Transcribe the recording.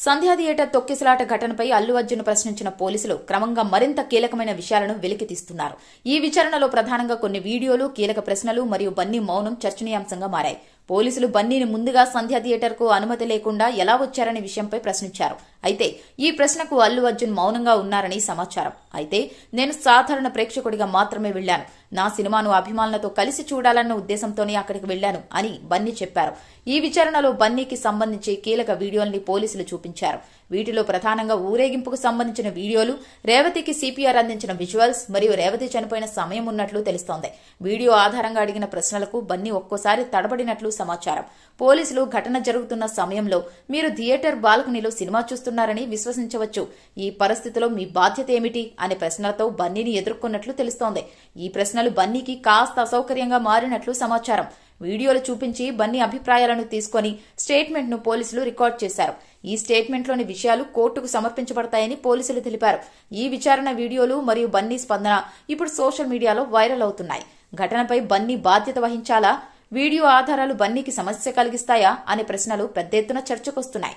సంధ్యా theatre తొక్కిసలాట ఘటనపై అల్లు అర్జున్ ప్రశ్నించిన పోలీసులు క్రమంగా మరింత కీలకమైన విషయాలను వెలికితీస్తున్నారు. ఈ విచారణలో ప్రధానంగా కొన్ని వీడియోలు, కీలక ప్రశ్నలు మరియు బన్నీ మౌనం చర్చనీయాంశంగా మారాయి. పోలీసులు బన్నీని ముందుగా సంధ్యా థియేటర్ కు అనుమతి లేకుండా ఎలా వచ్చారనే విషయంపై ప్రశ్నించారు. అయితే ఈ ప్రశ్నకు అల్లు అర్జున్ మౌనంగా ఉన్నారని సమాచారం. అయితే నేను సాధారణ ప్రేక్షకుడిగా మాత్రమే వెళ్లాను. నా సినిమాను అభిమానులతో కలిసి చూడాలన్న ఉద్దేశంతోనే అక్కడికి వెళ్లాను అని బన్నీ చెప్పారు. ఈ విచారణలో బన్నీకి సంబంధించి కీలక వీడియోల్ని పోలీసులు చూపించారు. వీటిలో ప్రధానంగా ఊరేగింపుకు సంబంధించిన వీడియోలు, రేవతికి సిపిఆర్ అందించిన విజువల్స్ మరియు రేవతి చనిపోయిన సమయం ఉన్నట్లు తెలుస్తోంది. వీడియో ఆధారంగా అడిగిన ప్రశ్నలకు బన్నీ ఒక్కోసారి తడబడినట్లు సమాచారం. పోలీసులు ఘటన జరుగుతున్న సమయంలో మీరు థియేటర్ బాల్కనీలో సినిమా చూస్తున్నారని విశ్వసించవచ్చు. ఈ పరిస్థితిలో మీ బాధ్యత ఏమిటి అనే ప్రశ్నలతో బన్నీని ఎదుర్కొన్నట్లు తెలుస్తోంది. ఈ ప్రశ్నలు బన్నీకి కాస్త అసౌకర్యంగా మారినట్లు సమాచారం. వీడియోలు చూపించి బన్నీ అభిప్రాయాలను తీసుకుని స్టేట్మెంట్ ను పోలీసులు రికార్డు చేశారు. ఈ స్టేట్మెంట్లోని విషయాలు కోర్టుకు సమర్పించబడతాయని పోలీసులు తెలిపారు. ఈ విచారణ వీడియోలు మరియు బన్నీ స్పందన ఇప్పుడు సోషల్ మీడియాలో వైరల్ అవుతున్నాయి. ఘటనపై బన్నీ బాధ్యత వహించాలా, వీడియో ఆధారాలు బన్నీకి సమస్య కలిగిస్తాయా అనే ప్రశ్నలు పెద్ద ఎత్తున చర్చకొస్తున్నాయి.